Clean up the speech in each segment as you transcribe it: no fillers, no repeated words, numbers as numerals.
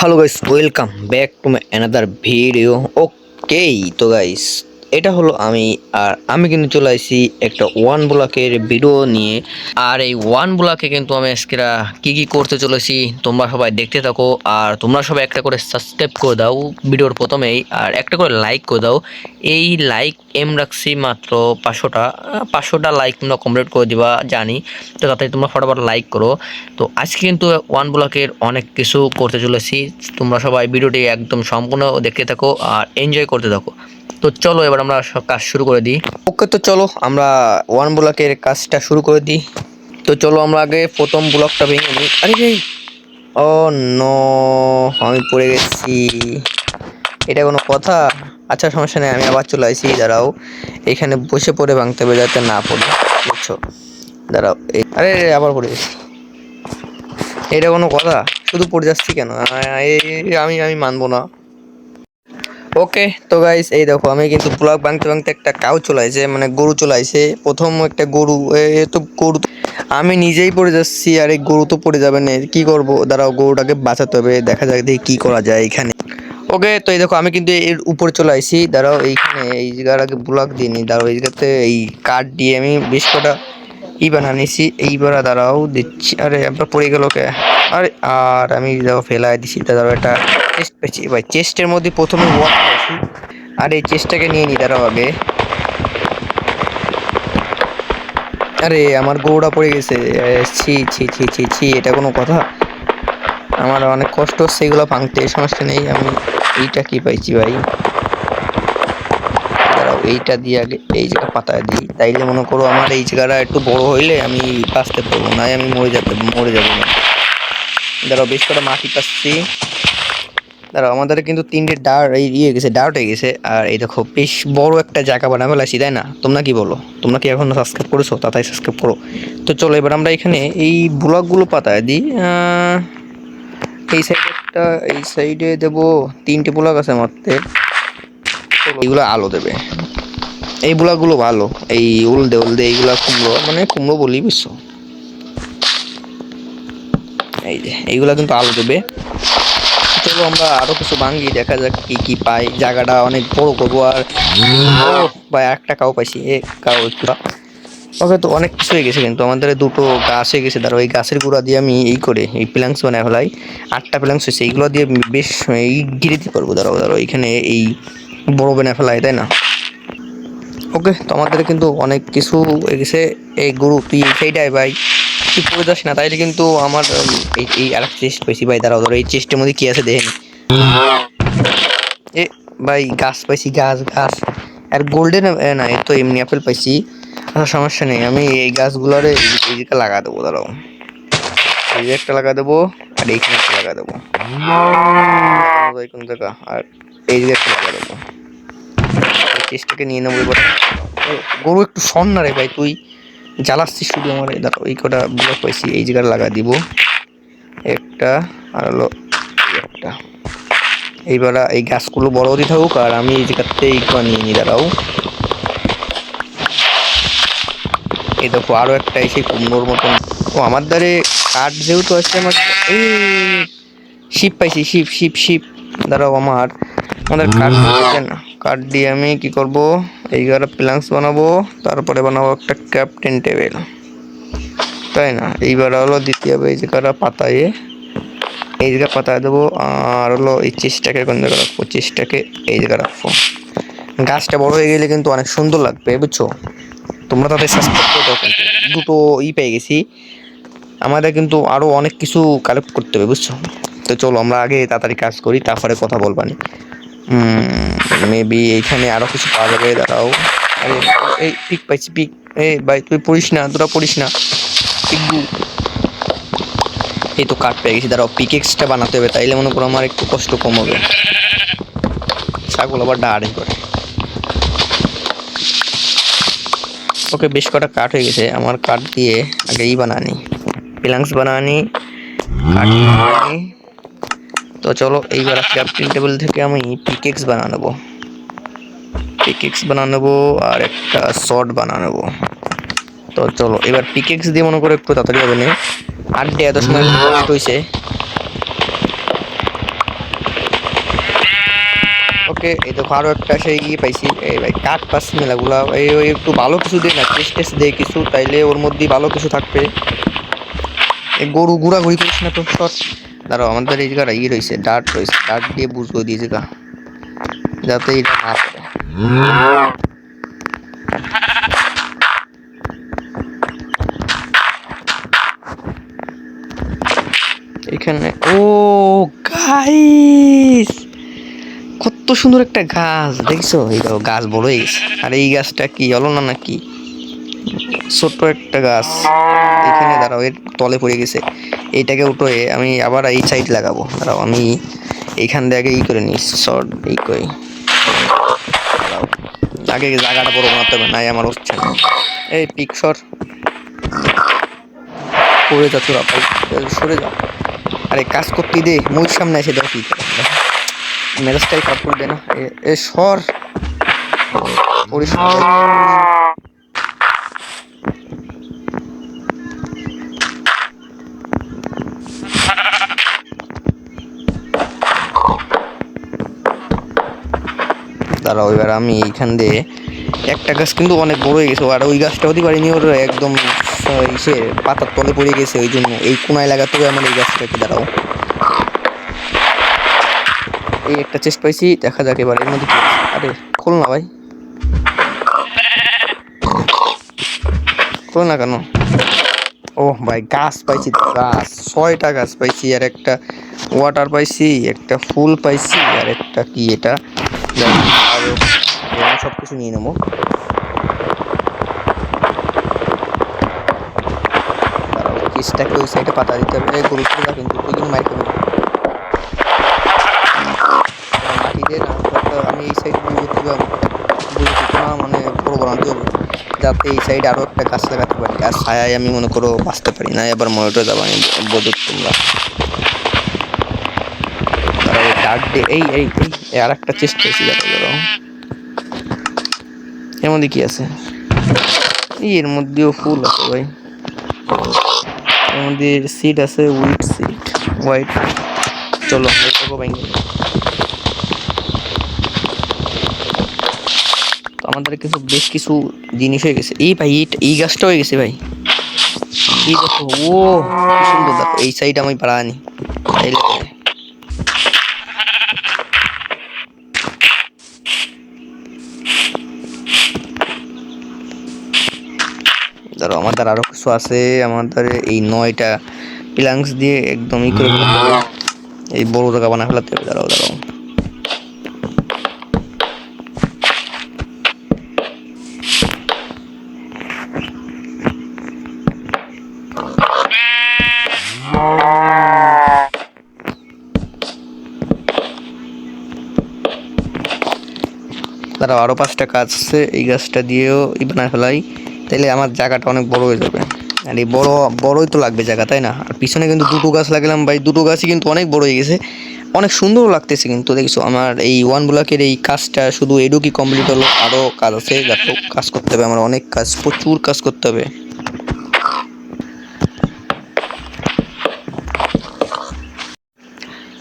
Hello guys, welcome back to my another video. Okay, তো guys এটা হলো আমি কিন্তু চলে আসছি একটা ওয়ান ব্লকের ভিডিও নিয়ে। আর এই ওয়ান ব্লকে কিন্তু আমি আজকে কি করতে চলেছি তোমরা সবাই দেখতে থাকো। আর তোমরা সবাই একটা করে সাবস্ক্রাইব করে দাও ভিডিওর প্রথমেই, আর একটা করে লাইক করে দাও। এই লাইক রাখছি মাত্র 500টা লাইক তোমরা কমপ্লিট করে দিবা জানি, তো তাতে তোমরা ফটাফট লাইক করো। তো আজকে কিন্তু ওয়ান ব্লকের অনেক কিছু করতে চলেছি, তোমরা সবাই ভিডিওটি একদম সম্পূর্ণ দেখতে থাকো আর এনজয় করতে থাকো। তো চলো এবার আমরা কাজ শুরু করে দিই। ওকে, তো চলো আমরা ওয়ান ব্লকের কাজটা শুরু করে দিই। তো চলো আমরা আগে প্রথম ব্লকটা ভেঙে নিই। আরে রে, ও নো, আমি পড়ে গেছি। এটা কোনো কথা? আচ্ছা, সমস্যা নেই, আমি আবার চলে আসি। দাঁড়াও, এখানে বসে পড়ে ভাঙতে হবে যাতে না পড়ে, বুঝছো? দাঁড়াও, আরে আবার পড়ে গেছি। এটা কোনো কথা? শুধু পড়ে যাচ্ছি কেন? আমি আমি মানবো না। ওকে, তো গাইস এই দেখো আমি কিন্তু ব্লক ভাঙতে ভাঙতে একটা কাউ চলাইছে, মানে গরু চলাইছে। প্রথম একটা গরু, তো গরু আমি নিজেই পড়ে যাচ্ছি, আর এই গরু তো পড়ে যাবে না, কি করব? দাঁড়াও, গরুটাকে বাঁচাতে হবে, দেখা যাক দেখি কি করা যায় এখানে। ওকে, তো এই দেখো আমি কিন্তু এর উপরে চলে আসছি। দাঁড়াও, এইখানে এই জায়গার আগে ব্লক দিয়ে নি। দাঁড়াও, এই জায়গাতে এই কাঠ দিয়ে আমি বেশ কটা বানানিছি। এইবার দাঁড়াও দিচ্ছি। আরে একবার পড়ে গেল কে? আরে আর আমি দেখো ফেলাই দিছি। দাঁড়াও, একটা চেস্ট পেয়েছি ভাই, চেস্টের মধ্যে প্রথমে ওয়াট পেয়েছি। আর এই চেস্টটাকে নিয়ে নি। দাঁড়াও আগে, আরে আমার গরুটা পড়ে গেছে। ছি ছি ছি ছি ছি, এটা কোনো কথা? আমার অনেক কষ্ট হচ্ছে এগুলো ভাঙতে, সমস্যা নেই। আমি এইটা কি পাইছি ভাই? দাঁড়াও, এইটা দিয়ে আগে এই জায়গা পাতায় দিই, তাইলে মনে করো আমার এই জায়গাটা একটু বড় হইলে আমি বাঁচতে পারবো, নাই আমি মরে যাবো না। দাঁড়াও, বেশ করে মাটি পাচ্ছি। দাঁড়াও, আমাদের কিন্তু তিনটে ডার্ট হয়ে গেছে। আর এই দেখো বেশ বড় একটা জায়গা বানাবে ফেলাইছি, তাই না? তোমরা কি বলো? তোমরা কি এখনো সাবস্ক্রাইব করেছো? তাড়াতাড়ি সাবস্ক্রাইব করো। তো চলো এবার আমরা এখানে এই ব্লকগুলো পাতায় দিই। এই সাইডে একটা, এই সাইডে দেবো। তিনটে ব্লক আছে মারতে, এইগুলো আলো দেবে। এই ব্লকগুলো ভালো, এই উলদে এইগুলা কুমড়ো, মানে কুমড়ো বলি, বুঝছো? এই যে এইগুলা কিন্তু আলো দেবে। চলো আমরা আরো কিছু ভাঙ্গি, দেখা যাক কি কি পাই। জায়গাটা অনেক বড় করবো। আর ভাই একটা কাউ পাইছি, কাউ একটু। ওকে, তো অনেক কিছু হয়ে গেছে, কিন্তু আমাদের দুটো গাছ হয়ে গেছে। ধরো এই গাছের গুঁড়া দিয়ে আমি এই প্ল্যাঙ্কস বানায় ফেলাই। 8টা প্ল্যাঙ্কস হয়েছে, এইগুলো দিয়ে বেশ এই ঘিরে দিতে পারবো। ধরো এখানে এই বড় বানায় ফেলাই, তাই না? ওকে, তো আমাদের কিন্তু অনেক কিছু হয়ে গেছে। এই গরু তুই এই সাইডে ভাই, তুই পড়ে যাস না, তাইলে কিন্তু আমার এই আরেকটা চেস্ট পাইছি ভাই। দাঁড়াও, ধরো এই চেস্টের মধ্যে কি আছে দেখেন। এ ভাই, গাছ পাইছি, গাছ গাছ। আর গোল্ডেন না, এ তো এমনি আপেল পাইছি। আচ্ছা, সমস্যা নেই, আমি এই গাছগুলোরে এই দিকে লাগা দেবো। দাঁড়াও, এই যে একটা লাগা দেবো, আর এইখানে একটা লাগা দেবো। কোন জায়গা? আর এই দিকে একটা লাগা দেবো। এই চেষ্টাকে নিয়ে নেবো এবার। গরু একটু শোন না রে ভাই, তুই জ্বালাচ্ছিস শুধু আমার। দাঁড়াও, এই কটা ব্লক পাইছি, এই জায়গায় লাগা দিব একটা। আর হলো একটা। এইবার এই গাছগুলো বড় হতে থাকুক, আর আমি এই জায়গাতে এইগুলো নিয়ে নিই। দাঁড়াও, এই দেখো আরো একটা এসে কুমড়োর মতন। ও আমার দ্বারে কাঠ যেহেতু আছে, আমার এই শিপ পাইছি, শিপ শিপ শিপ। দাঁড়াও, আমাদের কাঠ দিচ্ছে না। কাঠ দিয়ে আমি কি করব? এই প্ল্যাঙ্কস বানাবো, তারপরে বানাবো একটা ক্যাপ্টেন টেবিল, তাই না? এইবার হলো দ্বিতীয় এই জায়গাটা পাতায়, এই জায়গা পাতায় দেবো। আর হলো এই চেস্টটাকে কোন জায়গায় রাখবো? চেস্টটাকে এই জায়গায় রাখবো। গাছটা বড় হয়ে গেলে কিন্তু অনেক সুন্দর লাগবে, বুঝছো? তোমরা তাদের সাবস্ক্রাইব করে দাও। কিন্তু দুটো পেয়ে গেছি, আমাদের কিন্তু আরো অনেক কিছু কালেক্ট করতে হবে, বুঝছো? তো চলো আমরা আগে তাড়াতাড়ি কাজ করি, তারপরে কথা বলবানি। মেবি এইখানে আরো কিছু পাওয়া যাবে। দাঁড়াও, আরে এই পিক পাইছি, পিক। এই ভাই তুই পড়িস না, তোরা পড়িস না, পিকু। এই তো কাঠ পেয়ে গেছি। দাঁড়াও, পিকেক্সটা বানাতে হবে, তাইলে মনে করো আমার একটু কষ্ট কম হবে। ছাগল আবার ডাড়ি করে। ওকে, বেশ কটা কাঠ হয়ে গেছে। আমার কাঠ দিয়ে আগে বানানি, প্ল্যাঙ্কস বানানি, কাঠ বানানি। তো চলো এইবার ক্রাফটিং টেবিল থেকে আমি পিকেক্স বানাবো, আর একটা শর্ট বানাবো। তো চলো এবার পিকেক্স দিয়ে মনে করে একটু তাড়াতাড়ি হবে না। 8 ডে এত সময় কষ্ট হয়েছে। ওকে, এই দেখো আরো একটা সেই পাইছি। এই ভাই কাঠ পাস মেলাগুলা এই ওই একটু ভালো কিছু দেয় না, টেস্ট দেয় কিছু, তাইলে ওর মধ্যে ভালো কিছু থাকবে। এই গরু ঘোরাঘুরি করিস না তো সর। দাঁড়াও, আমাদের এই জায়গাটা রয়েছে, ডার্ট রয়েছে, ডার্ট দিয়ে বুঝবো দিয়ে জায়গা যাতে এটা না পড়ে। এখানে ও গাইস, কত সুন্দর একটা গাছ দেখছো? এই গাছ বড় হয়ে গেছে। আর এই গাছটা কি হলো না নাকি? ছোট্ট একটা গাছ এখানে, দাঁড়াও এর তলে পড়ে গেছে। এইটাকে উঠোয়ে আমি আবার এই সাইড লাগাবো। দাঁড়াও আমি এইখান দিয়ে আগে ই করে নিই, শর্ট এই করি। দাঁড়াও, আগে জায়গাটা বড় বানাতে হবে, নাই আমার হচ্ছে না। এই পিক সর, পড়ে যা তোরা ভাই, সরে যা। আরে কাজ করতে দে, মুখ সামনে এসে দাও কি মেজাজটাই খারাপ করে দে না। এ সর, পরিষ্কার। দাঁড়াও, এবার আমি এইখান দিয়ে একটা গাছ কিন্তু অনেক বড় হয়ে গেছে, আর ওই গাছটা হতে পারিনি, ওর একদম সে পাতার তলে পড়ে গেছে, ওই জন্য এই কোনায় লাগাতে হবে আমার এই গাছটাকে। দাঁড়াও, এই একটা চেস্ট পাইছি, দেখা যাক এবার এর মধ্যে কি আছে। আরে খোল না ভাই, খোল না কেন? ও ভাই গাছ পাইছি তো, গাছ 6টা গাছ পাইছি, আর একটা ওয়াটার পাইছি, একটা ফুল পাইছি, আর একটা কি এটা, আরো সব কিছু নিয়ে নেবো। কেসটাকে ওই সাইডে পাতা দিতে হবে, গরুকে যা কিন্তু ওই জন্য মাইর করবে মাটি দিয়ে না। আমি এই সাইড বুঝতে না, মানে বড় বানাতে হবে যাতে এই সাইডে আরো একটা গাছ লাগাতে পারি, আর ছায়ায় আমি মনে করো বাঁচতে পারি না। এবার মনিটর যাবো আমি বোধ তোমরা। ডাক দে, এই এই এই আর একটা চেষ্টা পেয়েছি। ধরো এর মধ্যে কি আছে? এর মধ্যেও ফুল আছে ভাই, এর মধ্যে সিড আছে, উইট সিড, হোয়াইট। চলো আমরা এটাকে ভেঙে নিই। তো আমাদের কিছু বেশ কিছু জিনিস হয়ে গেছে। এই ভাই এই গাছটা হয়ে গেছে ভাই, এই দেখো। ও কি সুন্দর, দেখো এই সাইড আমি বাড়ানি তাইলে ধরো আমাদের আরো কিছু আছে। আমাদের এই 9টা প্লাঙ্কস দিয়ে একদম ই করে এই বড় জায়গা বানা ফেলাতে হবে। দাঁড়াও দাঁড়াও, দাঁড়াও আরো 5টা কাজ আছে, এই গাছটা দিয়েও ই বানা ফেলাই, তাইলে আমার জায়গাটা অনেক বড় হয়ে যাবে। আর এই বড়ই তো লাগবে জায়গা, তাই না? আর পিছনে কিন্তু 2টো গাছ লাগালাম ভাই, 2টো গাছই কিন্তু অনেক বড় হয়ে গেছে, অনেক সুন্দর লাগতেছে কিন্তু। দেখছো আমার এই 1 ব্লকের এই কাজটা শুধু এটুকুই কমপ্লিট হলো, আরো কাজ আছে, দেখো কাজ করতে হবে আমার, অনেক কাজ, প্রচুর কাজ করতে হবে।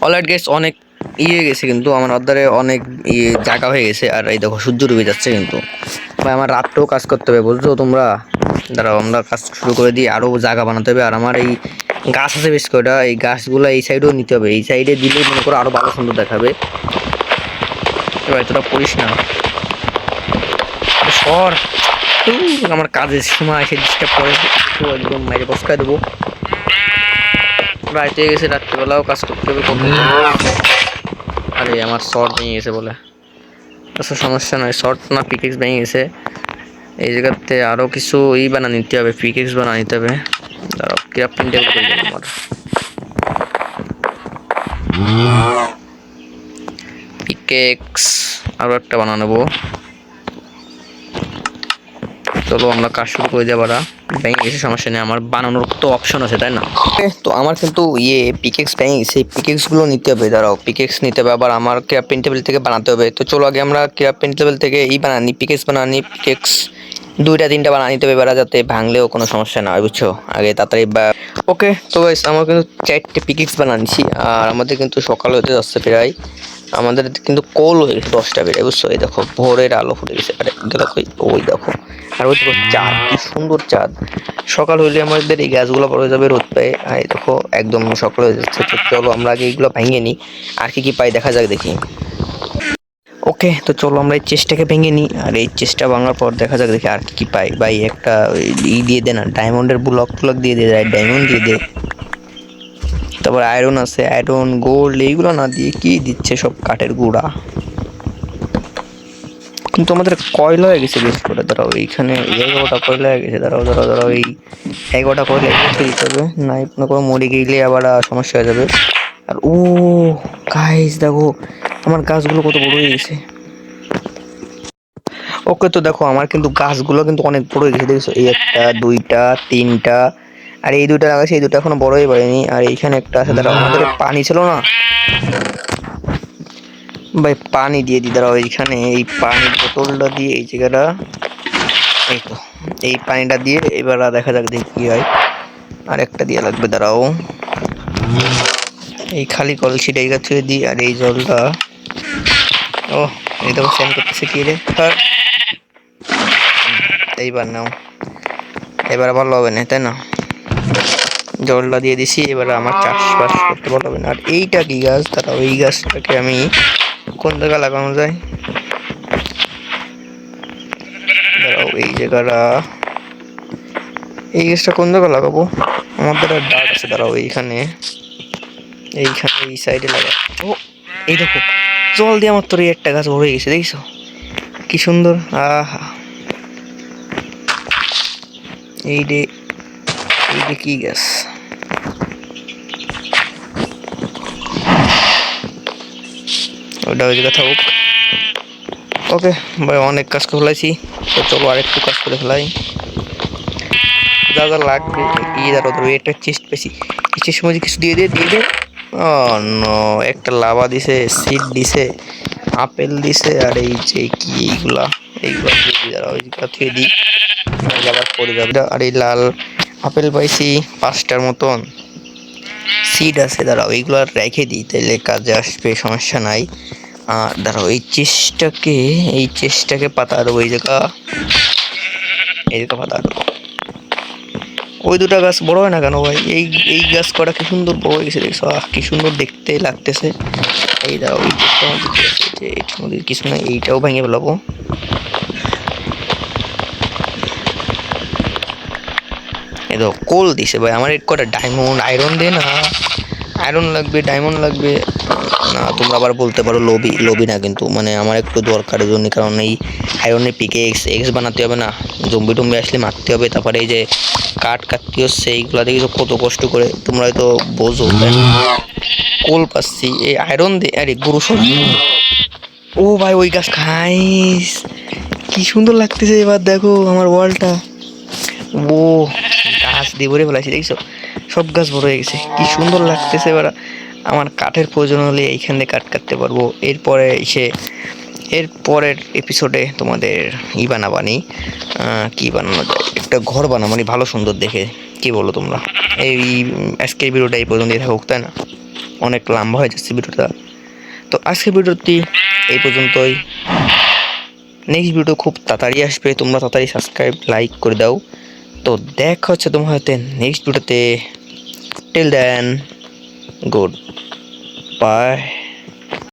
অলরাইট গাইস, অনেক ইয়ে গেছে কিন্তু আমার অর্ধারে, অনেক ইয়ে জায়গা হয়ে গেছে। আর এই দেখো সূর্য ডুবে যাচ্ছে কিন্তু ভাই, আমার রাতটাও কাজ করতে হবে বুঝছো তোমরা। দাঁড়াও আমরা কাজ শুরু করে দিই, আরও জায়গা বানাতে হবে। আর আমার এই গাছ আছে বেশ কয়টা, এই গাছগুলো এই সাইডেও নিতে হবে, এই সাইডে দিলেই মনে করো আরও ভালো সুন্দর দেখাবে। এবার তোরা পড়িস না সর, আমার কাজের সময় এসে ডিস্টার্ব করে, একদম মাইরে বসকায় দেবো। রাইতে গেছে, রাত্রিবেলাও কাজ করতে হবে। আরে আমার শর্ট ভেঙে গেছে বলে, আচ্ছা সমস্যা নয়, শর্ট না পিকেক্স ভেঙে গেছে। এই জায়গাতে আরও কিছু বানা নিতে হবে, পিকেক্স বানা নিতে হবে। দাঁড়াও ক্রাফটিং টেবিল করে দেবো আমার, পিকেক্স আরও একটা বানা নেবো। চলো আমরা কাজ শুরু করে দেবো। ভেঙে গেছে সমস্যা নেই, আমার বানানোর তো অপশন আছে তাই না? তো আমার কিন্তু পিকেক্স ভেঙে গেছে, পিকেক্সগুলো নিতে হবে। দাঁড়াও পিকেক্স নিতে হবে, আবার আমার ক্রাফটিং টেবিল থেকে বানাতে হবে। তো চলো আগে আমরা ক্রাফটিং টেবিল থেকে বানানি, পিকেক্স বানানি, পিকেক্স 2টা 3টা বানা নিতে হবে বেড়া, যাতে ভাঙলেও কোনো সমস্যা না হয় বুঝছো, আগে তাড়াতাড়ি ওকে। তো গাইস আমার কিন্তু 4টে পিকেক্স বানাচ্ছি, আর আমাদের কিন্তু সকাল হতে যাচ্ছে প্রায়, আমাদের কিন্তু কোল হয়ে গেছে 10টা বেড়ে, বুঝছো? এই দেখো ভোরের আলো ফুটে গেছে। আরে গেল কই? ওই দেখো। আর ওই দেখো চাঁদ, কি সুন্দর চাঁদ। সকাল হইলে আমাদের এই গাছগুলো বড় হয়ে যাবে রোদ পায়। আর এই দেখো একদম সকাল হয়ে যাচ্ছে। তো চলো আমরা আগে এইগুলো ভেঙে নিই, আর কি কি পাই দেখা যাক, দেখি। ওকে, তো চলো আমরা এই চেস্টটাকে ভেঙে নিই, আর এই চেস্টটা ভাঙার পর দেখা যাক, দেখি আর কি পাই। ভাই একটা দিয়ে দে না, ডায়মন্ডের ব্লক ট্লক দিয়ে দে, ডায়মন্ড দিয়ে দে। তারপর আয়রন আছে, আয়রন গোল্ড এইগুলো না দিয়ে কি দিচ্ছে, সব কাঠের গুঁড়া। কিন্তু আমাদের কয়লা হয়ে গেছে বেশ করে। দাঁড়াও, এইখানে 11টা কয়লা হয়ে গেছে। দাঁড়াও এই 11টা কয়লা এগুলোকে দিতে হবে, নাই মনে করো মরে গেলে আবার সমস্যা হয়ে যাবে। আর ও গাইস দেখো আমার গাছগুলো কত বড় হয়ে গেছে। ওকে, তো দেখো আমার কিন্তু গাছগুলো কিন্তু অনেক বড় হয়ে গেছে, দেখছো? এই একটা, দুইটা, তিনটা, আর এই দুইটা লাগাইছে, এই দুটো এখনো বড় হয়ে পারেনি। আর এইখানে একটা আছে। দাঁড়াও, আমাদের পানি ছিল না ভাই, পানি দিয়ে দিই। দাঁড়াও, এইখানে এই পানির বোতলটা দিয়ে এই জায়গাটা, এই তো এই পানিটা দিয়ে এবার দেখা যাক দেখি কি হয়। আর একটা দিয়ে লাগবে, দাঁড়াও। এই খালি কলসিটা এই গাছে দিই, আর এই জলটা, ও এই দেখো সেন্ড করতেছে কি রে। এইবার নাও, এবার ভালো হবে না, তাই না? জলটা দিয়ে দিছি, এবার আমার চাষবাস করতে ভালো হবে না। আর এইটা কি গাছ? দাঁড়াও, এই গাছটাকে আমি কোন জায়গায় লাগানো যায়? দাঁড়াও, এই জায়গাটা, এই গাছটা কোন জায়গায় লাগাবো? আমার দ্বারা ডাক আছে। দাঁড়াও, এইখানে এই সাইডে লাগা। ও এই দেখো জল দিয়ে আমার তোর একটা গাছ বড় হয়ে গেছে, দেখছো কি সুন্দর। আহা, এই রে কি গাছ? ওটা ওই জায়গা থাকুক। ওকে ভাই, অনেক কাজ করে ফেলাইছি, তো চলো আরেকটু কাজ করে ফেলাই। যা যা লাগবে ধরো একটা চেস্ট পেয়েছি, চেস্টের মধ্যে কিছু দিয়ে দে। ও নো, একটা লাভা দিছে, সিড দিছে, আপেল দিছে, আর এই যে কি এইগুলা দিয়ে দিই। দাঁড়া, ওইগুলা থুয়ে দিই, আবার পড়ে যাবে। আর এই লাল আপেল পাইছি 5টার মতন, সিড আছে। দাঁড়াও, এইগুলো রেখে দিই, তাইলে কাজে আসবে, সমস্যা নাই। আর দাঁড়াও, এই চেস্টটাকে পাতা দেবো, এই জায়গা পাতা দেবো। ওই দুটা গাছ বড় হয় না কেন ভাই? এই গাছ কটা কি সুন্দর বড় হয়ে গেছে, দেখছো? কি সুন্দর দেখতে লাগতেছে। এই দাঁড়াও, এই যে এটার মধ্যে কিছু না, এইটাও ভেঙে ফেলাবো। এই দেখো কোল দিছে ভাই, আমার এক কটা ডায়মন্ড, আয়রন দে না, আয়রন লাগবে, ডায়মন্ড লাগবে। না তোমরা আবার বলতে পারো লোভি না, কিন্তু মানে আমার একটু দরকারের জন্য, কারণ এই আয়রনের পিকে এক্স বানাতে হবে না, জম্বি টম্বি আসলে মারতে হবে। তারপরে এই যে কাটতে হচ্ছে, এইগুলা দেখি কত কষ্ট করে, তোমরা হয়তো বোঝো। কোল পাচ্ছি, এই আয়রন দে। আরে গুরু সব। ও ভাই ওই গাছ খাইস, কি সুন্দর লাগতেছে। এবার দেখো আমার ওয়ালটা, ও গাছ দিয়ে ভরে ফেলাইছি, দেখছো? সব গাছ বড় হয়ে গেছে, কি সুন্দর লাগতেছে। এবার আমার কাঠের প্রয়োজন হলে এইখানে কাঠ কাটতে পারবো। এর পরের এপিসোডে তোমাদের বানাবানি, কি বানানো যায়, একটা ঘর বানাবানি ভালো সুন্দর দেখে, কি বলো তোমরা? এই আজকের ভিডিওটা এই পর্যন্তই থাকুক, তাই না? অনেক লম্বা হয়ে যাচ্ছে ভিডিওটা। তো আজকের ভিডিওটি এই পর্যন্তই। নেক্সট ভিডিও খুব তাড়াতাড়ি আসবে, তোমরা তাড়াতাড়ি সাবস্ক্রাইব লাইক করে দাও। তো দেখা হচ্ছে তোমার হাতে নেক্সট ভিডিওতে। Till then, good by.